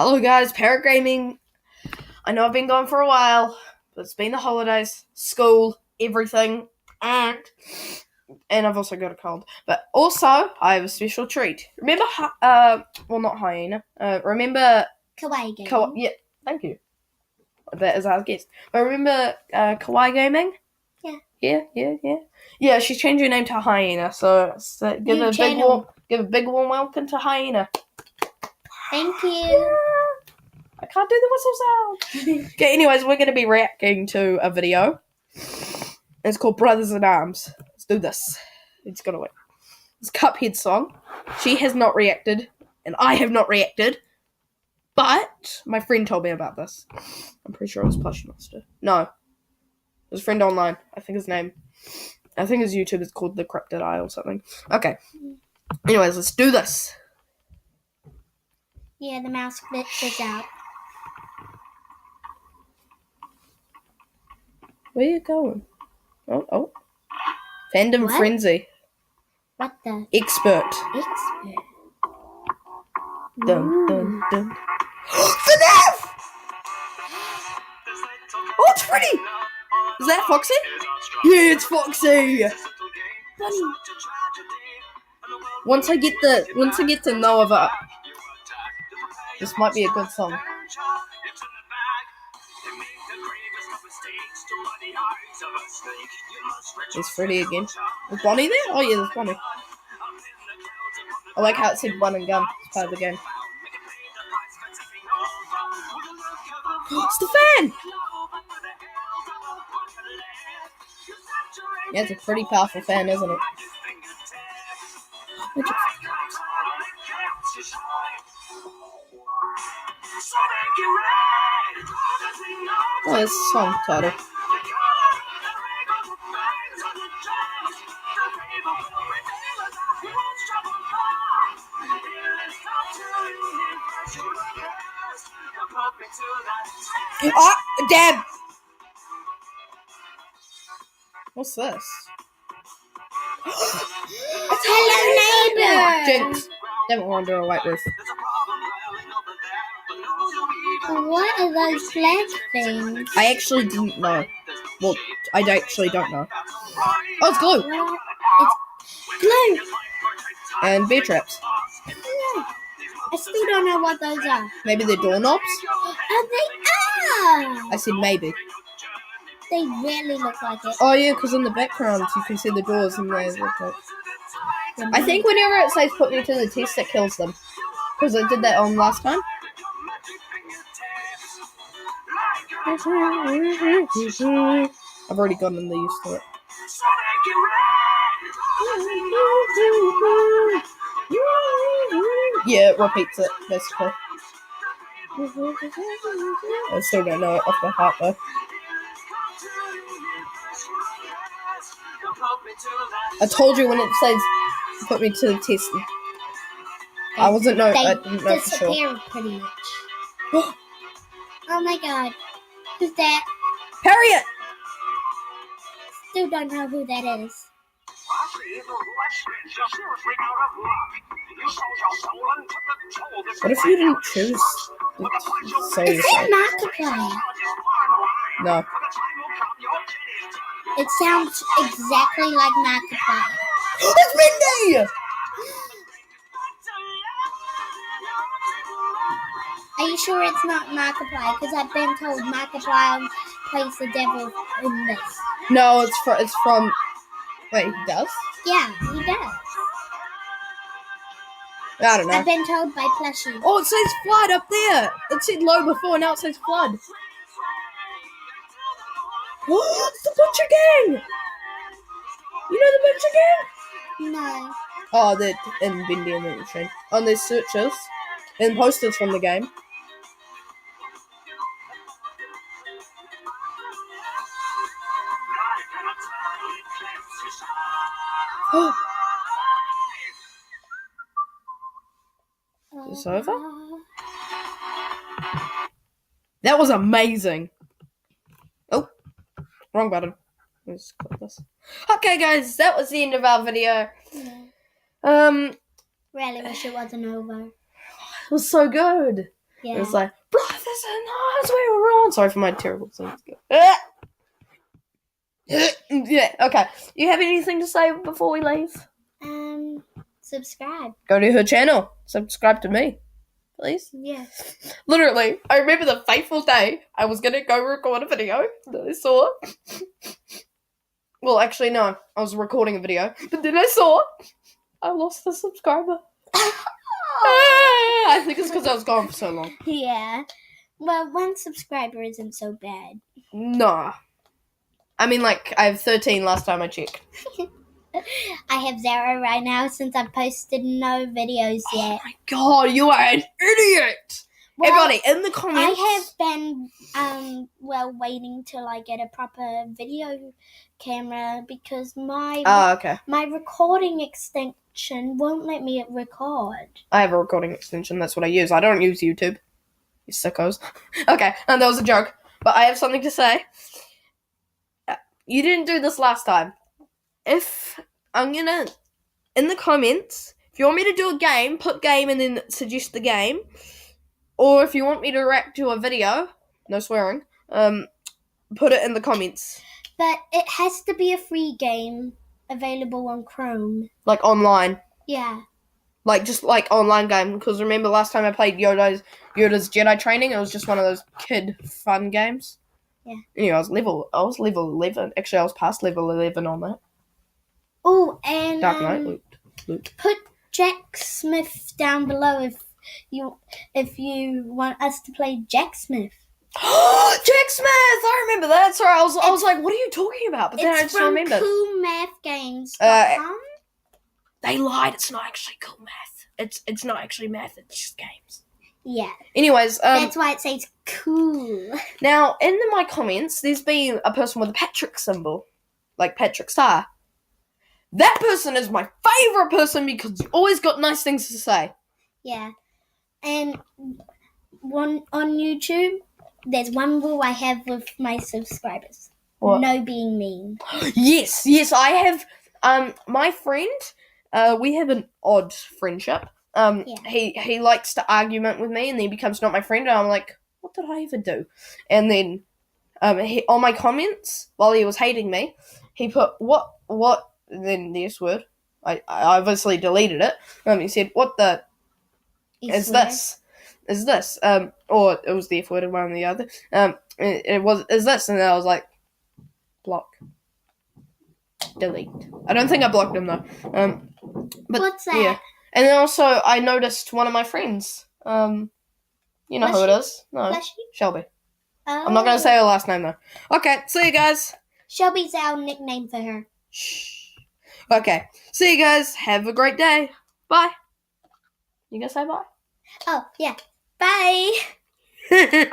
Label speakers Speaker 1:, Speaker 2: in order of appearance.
Speaker 1: Hello guys, Parrot Gaming. I know I've been gone for a while, but it's been the holidays, school, everything, and I've also got a cold. But also, I have a special treat. Remember, not hyena. Remember
Speaker 2: Kawaii Gaming.
Speaker 1: Yeah, thank you. That is our guest. But remember Kawaii Gaming?
Speaker 2: Yeah.
Speaker 1: Yeah, she's changed her name to Hyena, so give a big warm welcome to Hyena.
Speaker 2: Thank you.
Speaker 1: I can't do the whistle sound. Okay, anyways, we're going to be reacting to a video. It's called Brothers in Arms. Let's do this. It's going to win. It's Cuphead's song. She has not reacted, and I have not reacted. But my friend told me about this. I'm pretty sure it was Plushie Monster. No. It was a friend online. I think his YouTube is called The Cryptid Eye or something. Okay. Anyways, let's do this.
Speaker 2: Yeah, the mouse glitches out.
Speaker 1: Where are you going? Oh. Fandom
Speaker 2: What?
Speaker 1: Frenzy.
Speaker 2: What the?
Speaker 1: Expert. Dun, dun, dun. FNAF! Oh, it's Freddy! Is that Foxy? Yeah, it's Foxy!
Speaker 2: Funny.
Speaker 1: Once I get to know of it, this might be a good song. There's Freddy again. Is Bonnie there? Oh yeah, there's Bonnie. I like how it said run and gun. It's part of the game. It's the fan! Yeah, it's a pretty powerful fan, isn't it? Oh, it's a song title. Oh, damn! What's this?
Speaker 2: Hello, neighbor!
Speaker 1: Jinx. Don't go under a white roof.
Speaker 2: What are those flag things?
Speaker 1: I actually didn't know. Well, I actually don't know. Oh, it's glue!
Speaker 2: It's glue!
Speaker 1: And bear traps.
Speaker 2: I still don't know what those are.
Speaker 1: Maybe they're doorknobs?
Speaker 2: Oh, they are!
Speaker 1: I said maybe.
Speaker 2: They really look like it.
Speaker 1: Oh yeah, because in the background you can see the doors and they look like... I think whenever it says put me to the test, it kills them. Because I did that on last time. I've already gotten the used to it. Yeah, it repeats it, basically. I still don't know it off by heart, though. I told you when it says put me to the test. I didn't know for sure.
Speaker 2: Disappear pretty much. Oh my god. Who's that?
Speaker 1: Harriet!
Speaker 2: Still don't know who that is.
Speaker 1: What if you didn't choose?
Speaker 2: Is that Markiplier?
Speaker 1: No.
Speaker 2: It sounds exactly like Markiplier.
Speaker 1: It's Mindy!
Speaker 2: Are you sure it's not Markiplier? Because I've been told Markiplier plays the devil in this.
Speaker 1: No, it's from... Wait, he does?
Speaker 2: Yeah, he does.
Speaker 1: I don't know.
Speaker 2: I've been told by Plushie.
Speaker 1: Oh, it says flood up there. It said low before, now it says flood. Oh, it's the Butcher Gang! You know the Butcher Gang?
Speaker 2: No.
Speaker 1: Oh, they're in Bendy and the machine. On their searches and posters from the game. Is this over? That was amazing. Oh, wrong button. Let's click this. Okay, guys, that was the end of our video.
Speaker 2: Yeah. Really wish it wasn't over.
Speaker 1: It was so good.
Speaker 2: Yeah.
Speaker 1: It was like, brothers and arms, we were on. Sorry for my terrible singing. Yeah, okay. You have anything to say before we leave?
Speaker 2: Subscribe.
Speaker 1: Go to her channel. Subscribe to me, please.
Speaker 2: Yeah.
Speaker 1: Literally, I remember the fateful day I was going to go record a video that I saw. Well, actually, no. I was recording a video. But then I saw I lost a subscriber. I think it's because I was gone for so long.
Speaker 2: Yeah. Well, 1 subscriber isn't so bad.
Speaker 1: Nah. I mean, like, I have 13 last time I checked.
Speaker 2: I have 0 right now since I posted no videos yet.
Speaker 1: Oh my god, you are an idiot!
Speaker 2: Well,
Speaker 1: Everybody, in the comments.
Speaker 2: I have been, waiting till I get a proper video camera because my
Speaker 1: Okay.
Speaker 2: my recording extension won't let me record.
Speaker 1: I have a recording extension. That's what I use. I don't use YouTube. You sickos. Okay, and that was a joke. But I have something to say. You didn't do this last time. If I'm gonna, in the comments, if you want me to do a game, put game and then suggest the game. Or if you want me to react to a video, no swearing, put it in the comments.
Speaker 2: But it has to be a free game available on Chrome.
Speaker 1: Like online.
Speaker 2: Yeah.
Speaker 1: Like, just like online game. Because remember last time I played Yoda's Jedi Training, it was just one of those kid fun games.
Speaker 2: Yeah.
Speaker 1: Anyway, I was level 11. Actually, I was past level 11 on that.
Speaker 2: Oh, and
Speaker 1: Dark Knight loot.
Speaker 2: put Jack Smith down below if you want us to play Jack Smith.
Speaker 1: Jack Smith! I remember that. Sorry, I was like, what are you talking about? But then I
Speaker 2: It's
Speaker 1: just
Speaker 2: from
Speaker 1: remembered.
Speaker 2: coolmathgames.com.
Speaker 1: They lied. It's not actually cool math. It's not actually math. It's just games.
Speaker 2: Yeah.
Speaker 1: Anyways,
Speaker 2: That's why it says cool.
Speaker 1: now in my comments, there's been a person with a Patrick symbol, like Patrick Star. That person is my favorite person because you always got nice things to say.
Speaker 2: Yeah. And one on YouTube, there's one rule I have with my subscribers.
Speaker 1: What?
Speaker 2: No being mean.
Speaker 1: Yes, I have. My friend, we have an odd friendship.
Speaker 2: Yeah.
Speaker 1: He likes to argument with me, and then he becomes not my friend, and I'm like, what did I even do? And then, he, on my comments while he was hating me, he put what, and then the S word. I obviously deleted it. He said, "What the is this? Is this?" Or it was the F word, and one or the other. It was is this, and I was like, block. Delete. I don't think I blocked him though. But
Speaker 2: What's that?
Speaker 1: yeah. And then also I noticed one of my friends. You know who it is? No, Shelby.
Speaker 2: Oh.
Speaker 1: I'm not gonna say her last name though. Okay, see you guys.
Speaker 2: Shelby's our nickname for her.
Speaker 1: Shh. Okay, see you guys. Have a great day. Bye. You gonna say bye?
Speaker 2: Oh, yeah. Bye.